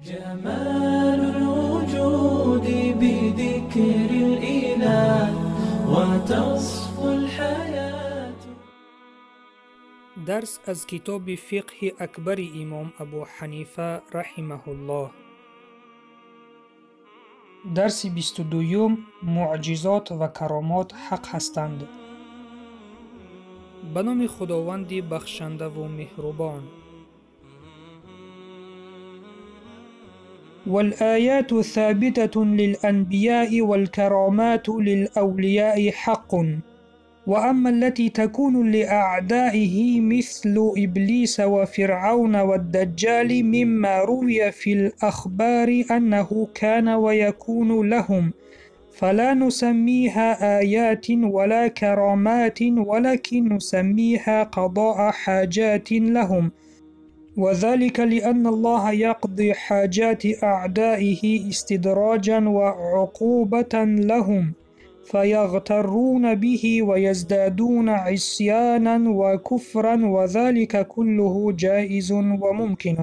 جمال الوجود بذكر الإله وتصفو الحياة. درس از کتاب فقه اکبر امام ابو حنیفه رحمه الله. درس 22 معجزات و کرامات حق هستند. به نام خداوند بخشنده و مهربان. والآيات ثابتة للأنبياء والكرامات للأولياء حق، وأما التي تكون لأعدائه مثل إبليس وفرعون والدجال مما روي في الأخبار أنه كان ويكون لهم، فلا نسميها آيات ولا كرامات، ولكن نسميها قضاء حاجات لهم، وذلك لأن الله يقضي حاجات أعدائه استدراجا وعقوبة لهم، فيغترون به ويزدادون عصيانا وكفرا، وذلك كله جائز وممكن.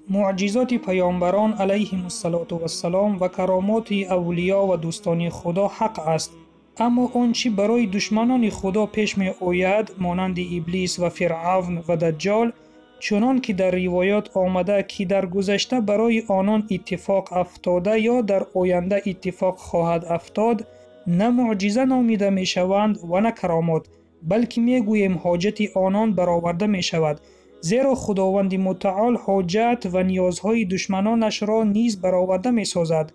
معجزات پیامبران علیهم السلام و کرامات اولیا و دوستان خدا حق است، اما آنچه برای دشمنان خدا پیش می آید مانند ابلیس و فرعون و دجال، چنان که در روایات آمده که در گذشته برای آنان اتفاق افتاده یا در آینده اتفاق خواهد افتاد، نه معجزه نامیده می شوند و نه کرامات، بلکه می گوییم حاجت آنان برآورده می شود، زیرا خداوند متعال حاجت و نیازهای دشمنانش را نیز برآورده می سازد،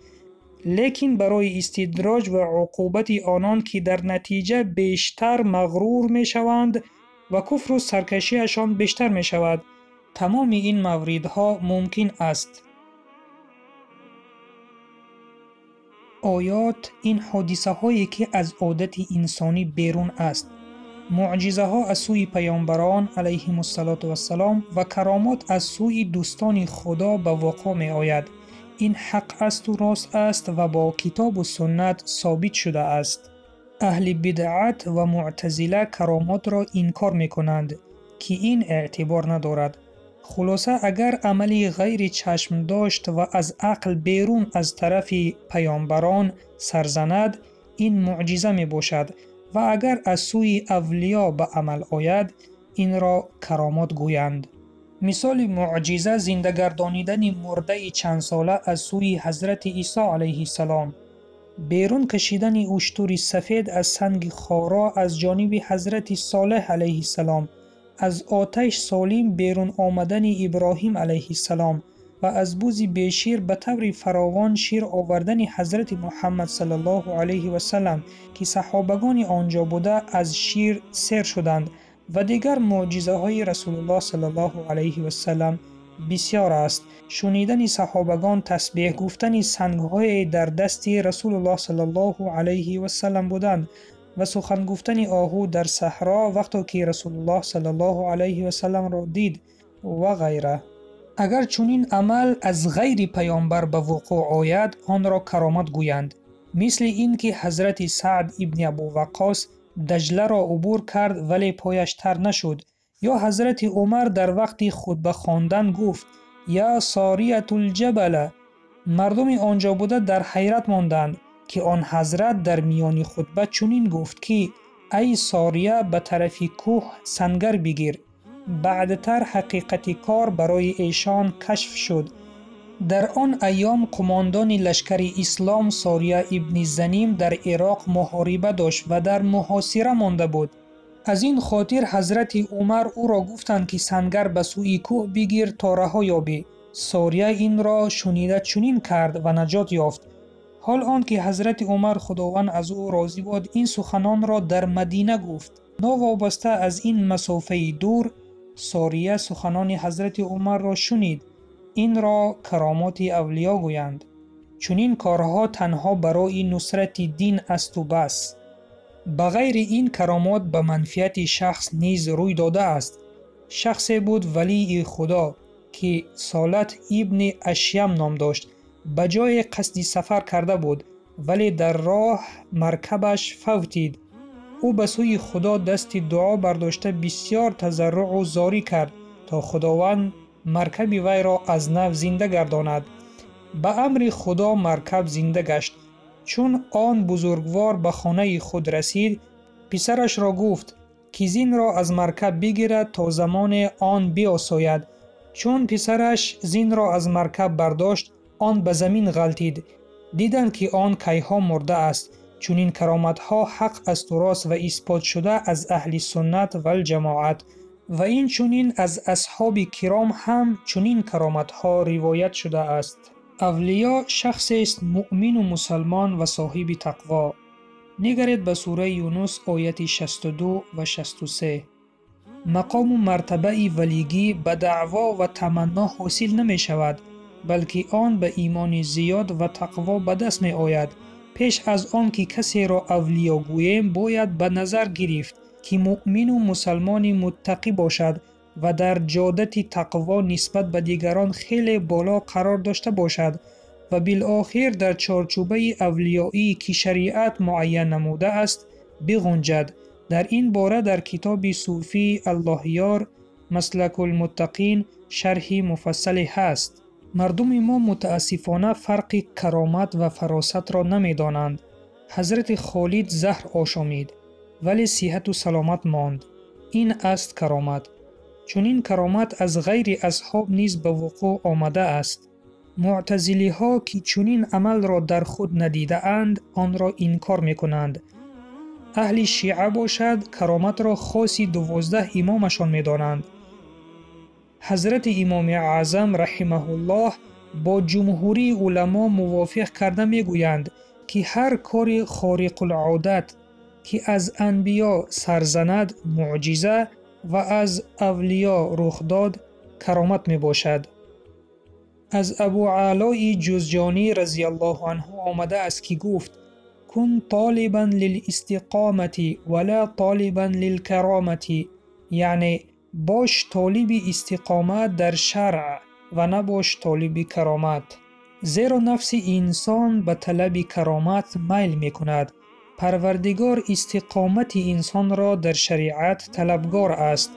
لیکن برای استدراج و عقوبت آنان که در نتیجه بیشتر مغرور می شوند و کفر و سرکشیشان بیشتر می شود. تمام این موردها ممکن است. آیات این حادثه هایی که از عادت انسانی بیرون است. معجزه ها از سوی پیامبران علیهم السلام و کرامات از سوی دوستان خدا به وقوع می آید. این حق است و راست است و با کتاب و سنت ثابت شده است. اهل بدعت و معتزله کرامات را انکار می کنند که این اعتبار ندارد. خلاصه اگر عملی غیر چشم داشت و از عقل بیرون از طرف پیامبران سرزند، این معجزه می باشد، و اگر از سوی اولیا به عمل آید، این را کرامات گویند. مثال معجزه زنده گردانیدن مرده چند ساله از سوی حضرت عیسی علیه السلام، بیرون کشیدن اشتر سفید از سنگ خارا از جانب حضرت صالح علیه السلام، از آتش سالم بیرون آمدن ابراهیم علیه السلام و از بوز بیشیر به طور فراوان شیر آوردن حضرت محمد صلی الله علیه و سلم که صحابگان آنجا بوده از شیر سیر شدند، و دیگر معجزه های رسول الله صلی الله علیه و سلم بسیار است. شنیدن صحابگان تسبیح گفتن سنگ های در دست رسول الله صلی الله علیه و سلم بودند و سخن گفتن آهو در صحرا وقتی که رسول الله صلی الله علیه و سلم را دید و غیره. اگر چنین عمل از غیر پیامبر به وقوع آید، آن را کرامت گویند، مثل این که حضرت سعد ابن ابو وقاص دجله را عبور کرد ولی پایش تر نشد، یا حضرت عمر در وقت خطبه خواندن گفت یا ساریة الجبل، مردم آنجا بوده در حیرت ماندند که آن حضرت در میان خطبه چنین گفت که ای ساریه به طرف کوه سنگر بگیر. بعدتر حقیقت کار برای ایشان کشف شد. در آن ایام قماندان لشکر اسلام ساریه ابن زنیم در عراق محاربه داشت و در محاصره مانده بود. از این خاطر حضرت عمر او را گفتند که سنگر به سوی کوه بگیر تا رها یابی. ساریه این را شنیده چنین کرد و نجات یافت. حال آن که حضرت عمر خداوند از او راضی باد این سخنان را در مدینه گفت. ناوابسته از این مسافه دور، ساریه سخنان حضرت عمر را شنید. این را کرامات اولیا گویند. چنین کارها تنها برای نصرت دین است و بس. بغیر این کرامات به منفعت شخص نیز روی داده است. شخصی بود ولی خدا که سالت ابن اشیم نام داشت. به جای قصد سفر کرده بود ولی در راه مرکبش فوتید. او به سوی خدا دست دعا برداشته بسیار تضرع و زاری کرد تا خداوند مرکب وی را از نو زنده گرداند. به امر خدا مرکب زنده گشت. چون آن بزرگوار به خانه خود رسید، پسرش را گفت که زین را از مرکب بگیرد تا زمان آن بیاساید. چون پسرش زین را از مرکب برداشت، آن به زمین غلتید. دیدند که آن کیها مرده است. چون این کرامت ها حق است و راست و اثبات شده از اهل سنت و الجماعت و این چونین از اصحاب کرام هم چونین کرامت ها روایت شده است. اولیا شخص است مؤمن و مسلمان و صاحب تقوا. نگرید به سوره یونس آیت 62 و 63. مقام و مرتبه ولیگی به دعوا و تمنا حاصل نمی شود، بلکه آن به ایمان زیاد و تقوا به دست می آید. پیش از آن که کسی را اولیا گوییم باید به نظر گرفت که مؤمن و مسلمان متقی باشد و در جادت تقوا نسبت به دیگران خیلی بالا قرار داشته باشد و بالاخره در چارچوبه اولیایی که شریعت معین نموده است بگنجد. در این باره در کتاب صوفی الله یار مسلک المتقین شرح مفصل هست. مردم ما متاسفانه فرق کرامت و فراست را نمی دانند. حضرت خالد زهر آشامید ولی صحت و سلامت ماند. این است کرامت. چون این کرامت از غیر اصحاب نیز به وقوع آمده است. معتزلی ها که چونین عمل را در خود ندیده اند آن را انکار می کنند. اهل شیعه باشد کرامت را خاصی 12 امامشان می دانند. حضرت امام اعظم رحمه الله با جمهوری علما موافق کرده می گویند که هر کار خارق العادت که از انبیا سرزند معجزه و از اولیا رخ داد کرامت می باشد. از ابو علاء جوزجانی رضی الله عنه آمده است که گفت کن طالبا للاستقامت ولا طالبا للکرامت، یعنی باش طالب استقامت در شرع و نباش طالب کرامت. زیرا نفس انسان به طلب کرامت میل می کند. پروردگار استقامت انسان را در شریعت طلبگار است.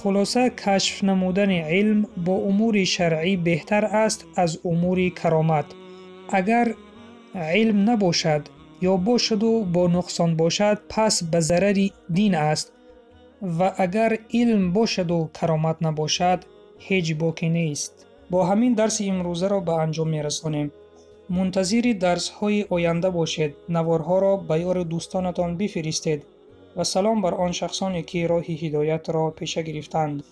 خلاصه کشف نمودن علم با امور شرعی بهتر است از امور کرامت. اگر علم نباشد یا باشد و با نقصان باشد پس به ضرر دین است و اگر علم باشد و کرامت نباشد هیچ باکی نیست. با همین درس امروزه را به انجام می رسانیم. منتظر درس های آینده باشید. نوارها را به یار دوستانتان بفرستید و سلام بر آن شخصانی که راه هدایت را پیش گرفتند.